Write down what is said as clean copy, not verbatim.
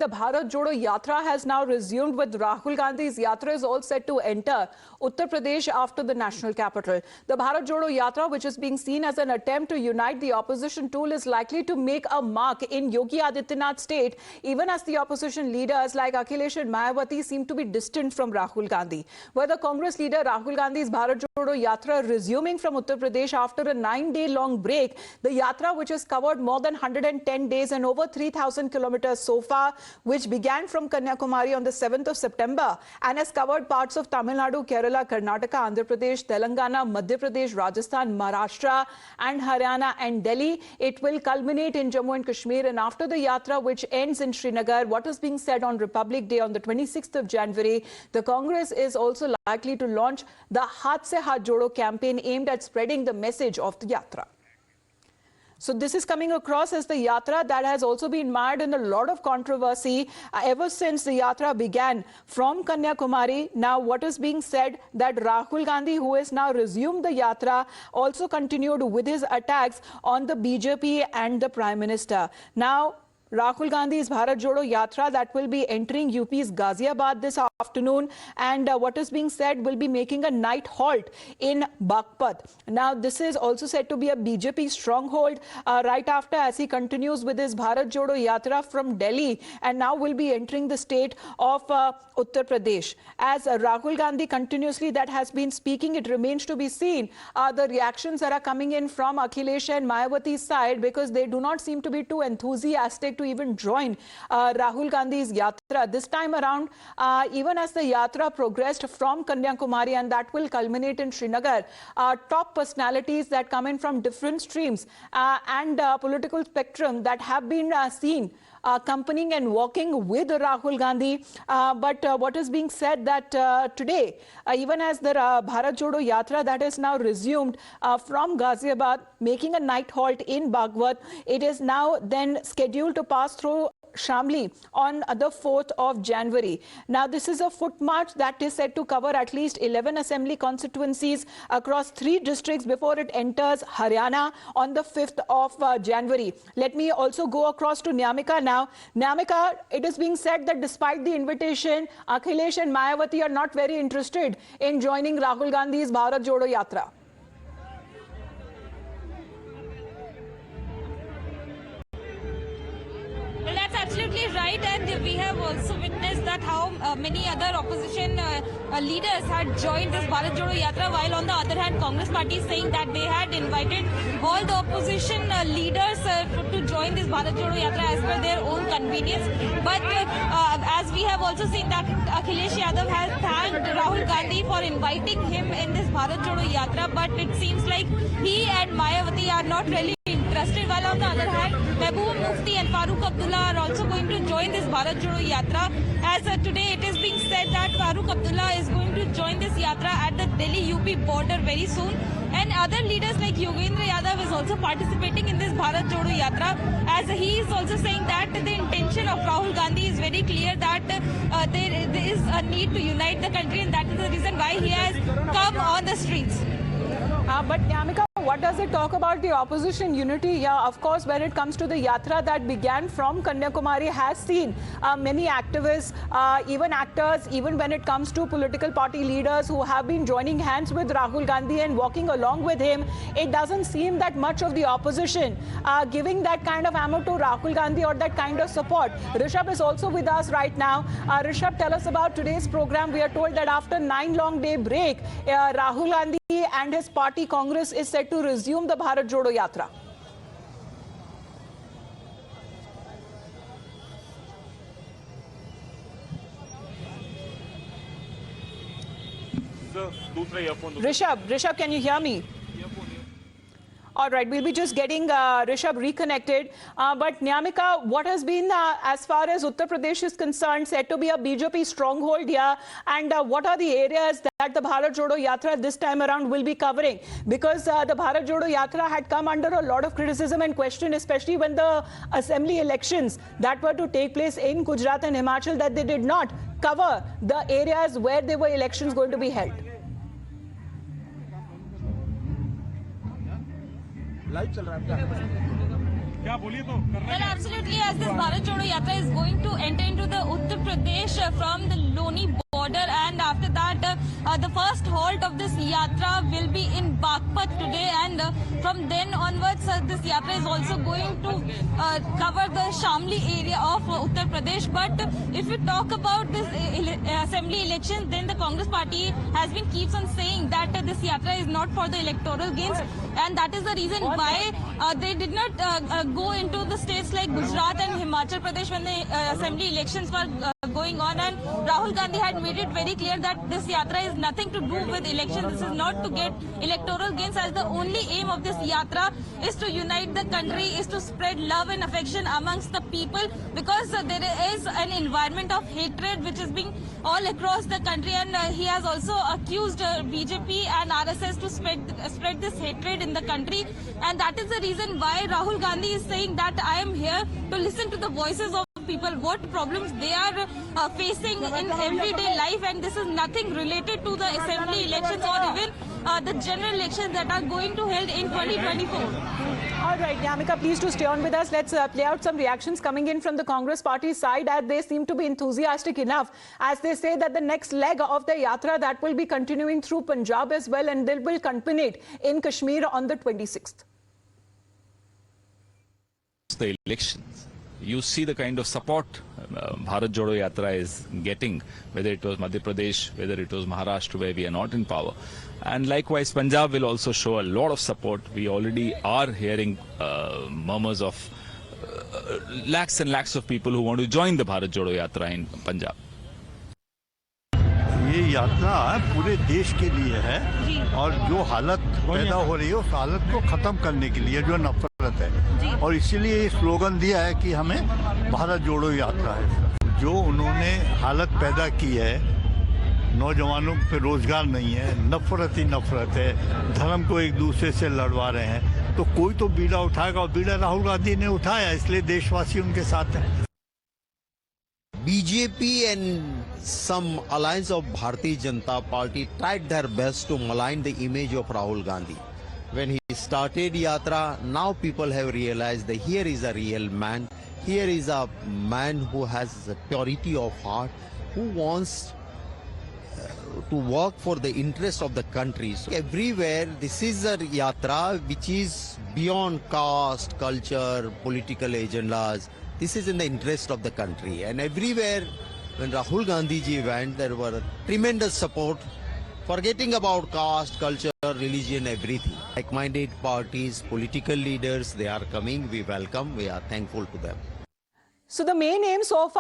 The Bharat Jodo Yatra has now resumed, with Rahul Gandhi's Yatra is all set to enter Uttar Pradesh after the national capital. The Bharat Jodo Yatra, which is being seen as an attempt to unite the opposition tool, is likely to make a mark in Yogi Adityanath's state, even as the opposition leaders like Akhilesh and Mayawati seem to be distant from Rahul Gandhi. Where the Congress leader Rahul Gandhi's Bharat Jodo Yatra resuming from Uttar Pradesh after a 9-day-long break, the Yatra, which has covered more than 110 days and over 3,000 kilometers so far, which began from Kanyakumari on the 7th of September and has covered parts of Tamil Nadu, Kerala, Karnataka, Andhra Pradesh, Telangana, Madhya Pradesh, Rajasthan, Maharashtra and Haryana and Delhi. It will culminate in Jammu and Kashmir, and after the Yatra, which ends in Srinagar, what is being said on Republic Day on the 26th of January, the Congress is also likely to launch the Haath Se Haath Jodo campaign aimed at spreading the message of the Yatra. So this is coming across as the Yatra that has also been mired in a lot of controversy ever since the Yatra began from Kanyakumari. Now what is being said that Rahul Gandhi, who has now resumed the Yatra, also continued with his attacks on the BJP and the Prime Minister. Now Rahul Gandhi's Bharat Jodo Yatra that will be entering UP's Ghaziabad this afternoon, and what is being said will be making a night halt in Baghpat. Now this is also said to be a BJP stronghold right after, as he continues with his Bharat Jodo Yatra from Delhi, and now will be entering the state of Uttar Pradesh. As Rahul Gandhi continuously that has been speaking, it remains to be seen the reactions that are coming in from Akhilesh and Mayawati's side, because they do not seem to be too enthusiastic to even join Rahul Gandhi's Yatra. This time around, even as the Yatra progressed from Kanyakumari and that will culminate in Srinagar, top personalities that come in from different streams and political spectrum that have been seen accompanying and walking with Rahul Gandhi. But what is being said that today, even as the Bharat Jodo Yatra that is now resumed from Ghaziabad, making a night halt in Baghpat, it is now then scheduled to pass through Shamli on the 4th of January. Now this is a foot march that is said to cover at least 11 assembly constituencies across 3 districts before it enters Haryana on the 5th of January. Let me also go across to Nyamika now. Nyamika, it is being said that despite the invitation, Akhilesh and Mayawati are not very interested in joining Rahul Gandhi's Bharat Jodo Yatra. Well, that's absolutely right, and we have also witnessed that how many other opposition leaders had joined this Bharat Jodo Yatra, while on the other hand Congress party is saying that they had invited all the opposition leaders to join this Bharat Jodo Yatra as per their own convenience. But as we have also seen that Akhilesh Yadav has thanked Rahul Gandhi for inviting him in this Bharat Jodo Yatra, but it seems like he and Mayawati are not really interested, while on the other hand Mehbooba Mufti and Farooq Abdullah are also going to join this Bharat Jodo Yatra. As today it is being said that Farooq Abdullah is going to join this Yatra at the Delhi-UP border very soon, and other leaders like Yogendra Yadav is also participating in this Bharat Jodo Yatra, as he is also saying that the intention of Rahul Gandhi is very clear, that there is a need to unite the country, and that is the reason why he has come on the streets. But Nyamika, what does it talk about the opposition unity? Yeah, of course, when it comes to the Yatra that began from Kanyakumari, has seen many activists, even actors, even when it comes to political party leaders who have been joining hands with Rahul Gandhi and walking along with him. It doesn't seem that much of the opposition giving that kind of ammo to Rahul Gandhi or that kind of support. Rishabh is also with us right now. Rishabh, tell us about today's program. We are told that after 9 long day break, Rahul Gandhi and his party Congress is set to resume the Bharat Jodo Yatra. Rishabh, can you hear me? All right, we'll be just getting Rishabh reconnected. But Nyamika, what has been, as far as Uttar Pradesh is concerned, said to be a BJP stronghold here? And what are the areas that the Bharat Jodo Yatra this time around will be covering? Because the Bharat Jodo Yatra had come under a lot of criticism and question, especially when the assembly elections that were to take place in Gujarat and Himachal, that they did not cover the areas where there were elections going to be held. Live चल रहा है क्या बोलिए तो करना Well, absolutely, as this Bharat Jodo Yatra is going to enter into the Uttar Pradesh from the Loni border, and after that, the first halt of this Yatra will be in Bagpat today, and from then onwards, this Yatra is also going to cover the Shamli area of Uttar Pradesh. But if we talk about this assembly election, then the Congress party has been keeps on saying that this Yatra is not for the electoral gains, and that is the reason why they did not go into the states like Gujarat and Himachal Pradesh when the assembly elections were going on, and Rahul Gandhi had made it very clear that this yatra is nothing to do with elections. This is not to get electoral gains, as the only aim of this yatra is to unite the country, is to spread love and affection amongst the people, because there is an environment of hatred which is being all across the country, and he has also accused BJP and RSS to spread this hatred in the country, and that is the reason why Rahul Gandhi is saying that I am here to listen to the voices of people, what problems they are facing in everyday life, and this is nothing related to the assembly elections or even the general elections that are going to held in 2024. All right, Nyamika, please to stay on with us. Let's play out some reactions coming in from the Congress party side, as they seem to be enthusiastic enough, as they say that the next leg of the yatra that will be continuing through Punjab as well, and they will culminate in Kashmir on the 26th. The elections, you see the kind of support Bharat Jodo Yatra is getting, whether it was Madhya Pradesh, whether it was Maharashtra, where we are not in power. And likewise, Punjab will also show a lot of support. We already are hearing murmurs of lakhs and lakhs of people who want to join the Bharat Jodo Yatra in Punjab. ये यात्रा पूरे देश के लिए है और जो हालत पैदा हो रही है उस हालत को खत्म करने के लिए, जो नफरत है, और इसीलिए ये स्लोगन दिया है कि हमें भारत जोड़ो यात्रा है। जो उन्होंने हालत पैदा की है, नौजवानों पे रोजगार नहीं है, नफरत ही नफरत है, धर्म को एक दूसरे से लड़वा रहे हैं, तो कोई तो बीड़ा उठाएगा, और बीड़ा राहुल गांधी ने उठाया, इसलिए देशवासी उनके साथ हैं। BJP and some alliance of Bharatiya Janata Party tried their best to malign the image of Rahul Gandhi. When he started Yatra, now people have realized that here is a real man. Here is a man who has a purity of heart, who wants to work for the interest of the country. So everywhere, this is a Yatra which is beyond caste, culture, political agendas. This is in the interest of the country, and everywhere when Rahul Gandhi ji went, there were tremendous support, forgetting about caste, culture, religion, everything. Like-minded parties, political leaders, they are coming. We welcome. We are thankful to them. So the main aim so far